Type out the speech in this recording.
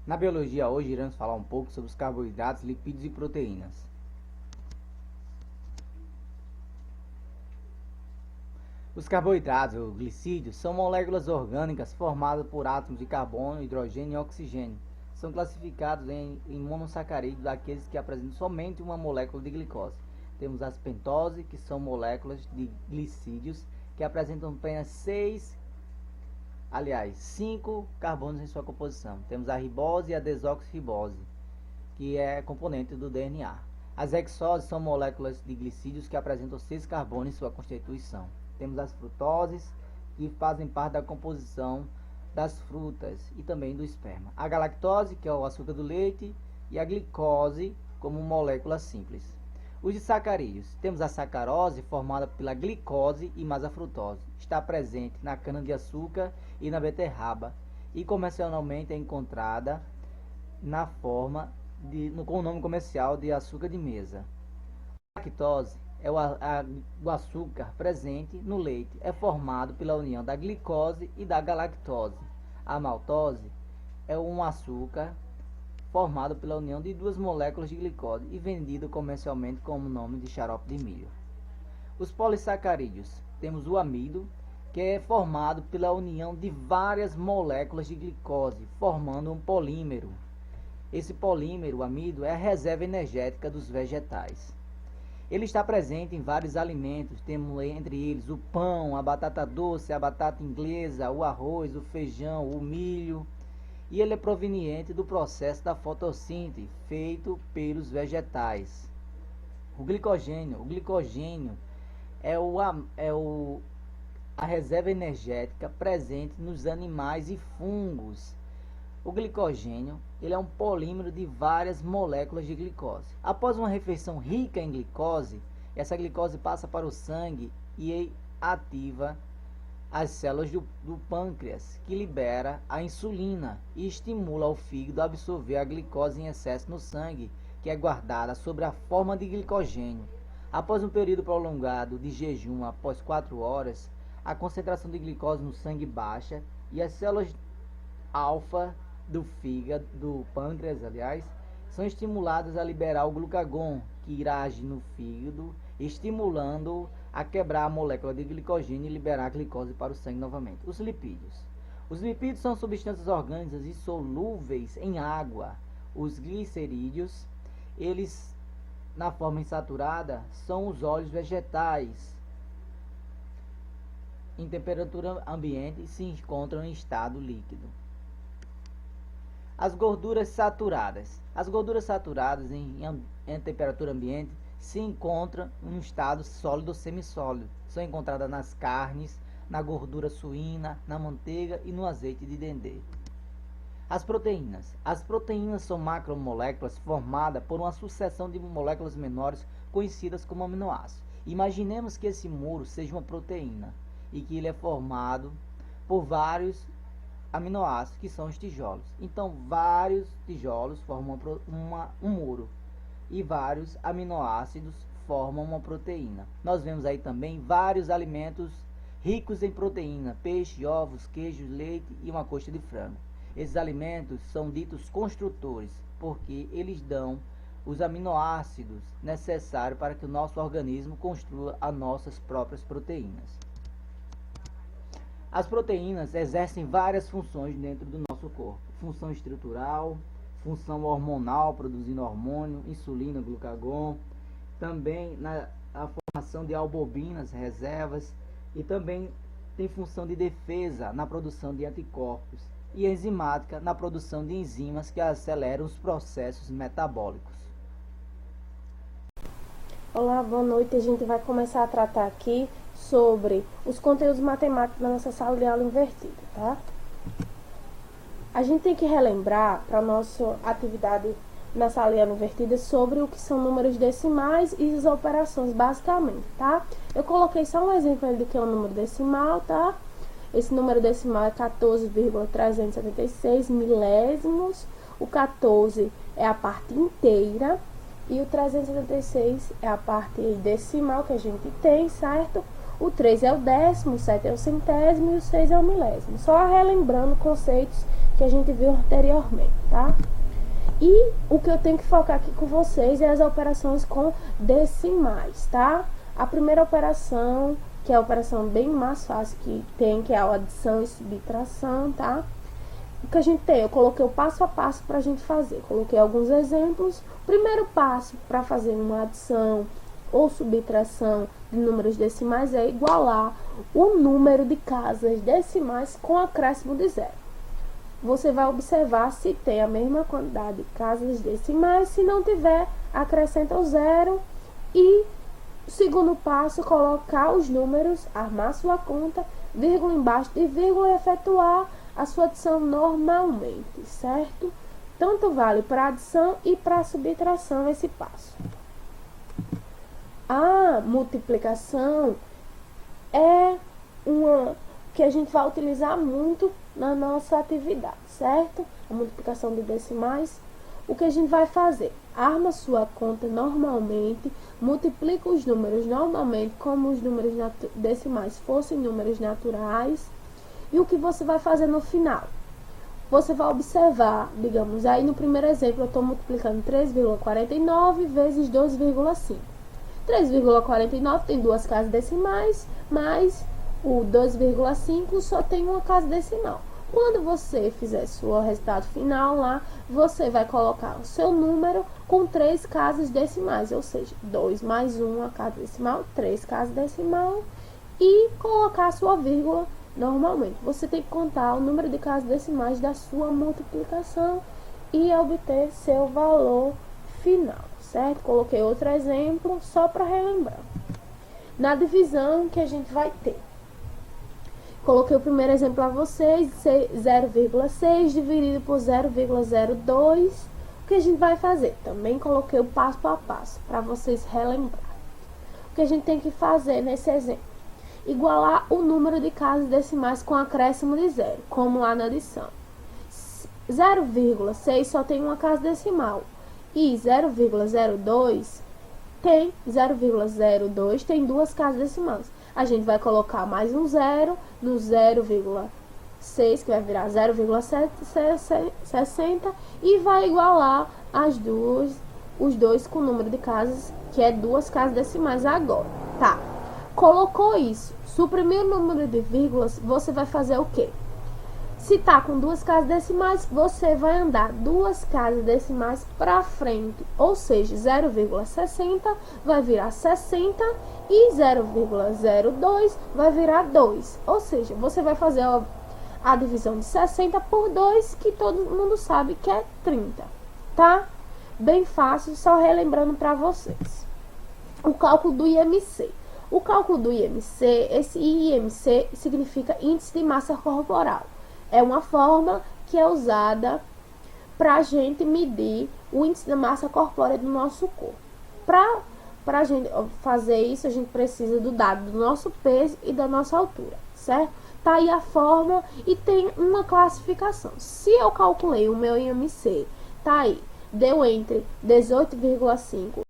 Na biologia hoje iremos falar um pouco sobre os carboidratos, lipídios e proteínas. Os carboidratos, ou glicídios, são moléculas orgânicas formadas por átomos de carbono, hidrogênio e oxigênio. São classificados em monossacarídeos daqueles que apresentam somente uma molécula de glicose. Temos as pentose, que são moléculas de glicídios que apresentam apenas 5 carbonos em sua composição. Temos a ribose e a desoxirribose, que é componente do DNA. As hexoses são moléculas de glicídios que apresentam 6 carbonos em sua constituição. Temos as frutoses, que fazem parte da composição das frutas e também do esperma. A galactose, que é o açúcar do leite, e a glicose, como molécula simples. Os disacarídeos. Temos a sacarose, formada pela glicose e mais a frutose. Está presente na cana-de-açúcar e na beterraba, e comercialmente é encontrada na forma com o nome comercial de açúcar de mesa. A lactose é o açúcar presente no leite, é formado pela união da glicose e da galactose. A maltose é um açúcar formado pela união de duas moléculas de glicose e vendido comercialmente como nome de xarope de milho. Os polissacarídeos. Temos o amido, que é formado pela união de várias moléculas de glicose, formando um polímero. Esse polímero, o amido, é a reserva energética dos vegetais. Ele está presente em vários alimentos, temos entre eles o pão, a batata doce, a batata inglesa, o arroz, o feijão, o milho, e ele é proveniente do processo da fotossíntese feito pelos vegetais. O glicogênio é a reserva energética presente nos animais e fungos. O glicogênio ele é um polímero de várias moléculas de glicose. Após uma refeição rica em glicose, essa glicose passa para o sangue e ativa as células do pâncreas, que libera a insulina e estimula o fígado a absorver a glicose em excesso no sangue, que é guardada sob a forma de glicogênio. Após um período prolongado de jejum, após 4 horas, a concentração de glicose no sangue baixa e as células alfa do fígado, do pâncreas, são estimuladas a liberar o glucagon, que irá agir no fígado, estimulando a quebrar a molécula de glicogênio e liberar a glicose para o sangue novamente. Os lipídios. Os lipídios são substâncias orgânicas insolúveis em água. Os glicerídeos, eles, na forma insaturada, são os óleos vegetais. Em temperatura ambiente, se encontram em estado líquido. As gorduras saturadas. As gorduras saturadas em temperatura ambiente se encontram em um estado sólido ou semissólido. São encontradas nas carnes, na gordura suína, na manteiga e no azeite de dendê. As proteínas. As proteínas são macromoléculas formadas por uma sucessão de moléculas menores conhecidas como aminoácidos. Imaginemos que esse muro seja uma proteína e que ele é formado por vários aminoácidos, que são os tijolos. Então, vários tijolos formam um muro e vários aminoácidos formam uma proteína. Nós vemos aí também vários alimentos ricos em proteína: peixe, ovos, queijo, leite e uma coxa de frango. Esses alimentos são ditos construtores, porque eles dão os aminoácidos necessários para que o nosso organismo construa as nossas próprias proteínas. As proteínas exercem várias funções dentro do nosso corpo: função estrutural, função hormonal, produzindo hormônio, insulina, glucagon, também a formação de albuminas, reservas, e também tem função de defesa na produção de anticorpos, e enzimática na produção de enzimas que aceleram os processos metabólicos. Olá, boa noite. A gente vai começar a tratar aqui sobre os conteúdos matemáticos da nossa sala de aula invertida, tá? A gente tem que relembrar para a nossa atividade na sala de aula invertida sobre o que são números decimais e as operações, basicamente, tá? Eu coloquei só um exemplo aí do que é um número decimal, tá? Esse número decimal é 14,376 milésimos. O 14 é a parte inteira e o 376 é a parte decimal que a gente tem, certo? O 3 é o décimo, o 7 é o centésimo e o 6 é o milésimo. Só relembrando conceitos que a gente viu anteriormente, tá? E o que eu tenho que focar aqui com vocês é as operações com decimais, tá? A primeira operação, que é a operação bem mais fácil que tem, que é a adição e subtração, tá? O que a gente tem, eu coloquei o passo a passo para a gente fazer. Coloquei alguns exemplos. Primeiro passo para fazer uma adição ou subtração de números decimais é igualar o número de casas decimais com acréscimo de zero. Você vai observar se tem a mesma quantidade de casas decimais. Se não tiver, acrescenta o zero. E o segundo passo, colocar os números, armar sua conta, vírgula embaixo de vírgula e efetuar a sua adição normalmente, certo? Tanto vale para adição e para subtração esse passo. A multiplicação é uma que a gente vai utilizar muito na nossa atividade, certo? A multiplicação de decimais. O que a gente vai fazer? Arma sua conta normalmente, multiplica os números normalmente, como os números decimais fossem números naturais. E o que você vai fazer no final? Você vai observar, digamos, aí no primeiro exemplo eu estou multiplicando 3,49 vezes 2,5. 3,49 tem duas casas decimais, mas o 2,5 só tem uma casa decimal. Quando você fizer seu resultado final lá, você vai colocar o seu número com 3 casas decimais, ou seja, 2 mais 1 a casa decimal, 3 casas decimal, e colocar a sua vírgula normalmente. Você tem que contar o número de casas decimais da sua multiplicação e obter seu valor final, certo? Coloquei outro exemplo só para relembrar. Na divisão que a gente vai ter, coloquei o primeiro exemplo para vocês, 0,6 dividido por 0,02. O que a gente vai fazer? Também coloquei o passo a passo para vocês relembrar. O que a gente tem que fazer nesse exemplo? Igualar o número de casas decimais com acréscimo de zero, como lá na adição. 0,6 só tem uma casa decimal e 0,02 tem duas casas decimais. A gente vai colocar mais um zero no 0,6, que vai virar 0,760 e vai igualar os dois com o número de casas, que é duas casas decimais agora. Tá, colocou isso, suprimiu o número de vírgulas, você vai fazer o quê? Se tá com duas casas decimais, você vai andar duas casas decimais para frente, ou seja, 0,60 vai virar 60 e 0,02 vai virar 2, ou seja, você vai fazer a divisão de 60 por 2, que todo mundo sabe que é 30, tá? Bem fácil, só relembrando para vocês. O cálculo do IMC. O cálculo do IMC, esse IMC significa Índice de Massa Corporal. É uma forma que é usada para a gente medir o índice de massa corpórea do nosso corpo. Para a gente fazer isso, a gente precisa do dado do nosso peso e da nossa altura, certo? Tá aí a forma e tem uma classificação. Se eu calculei o meu IMC, tá aí, deu entre 18,5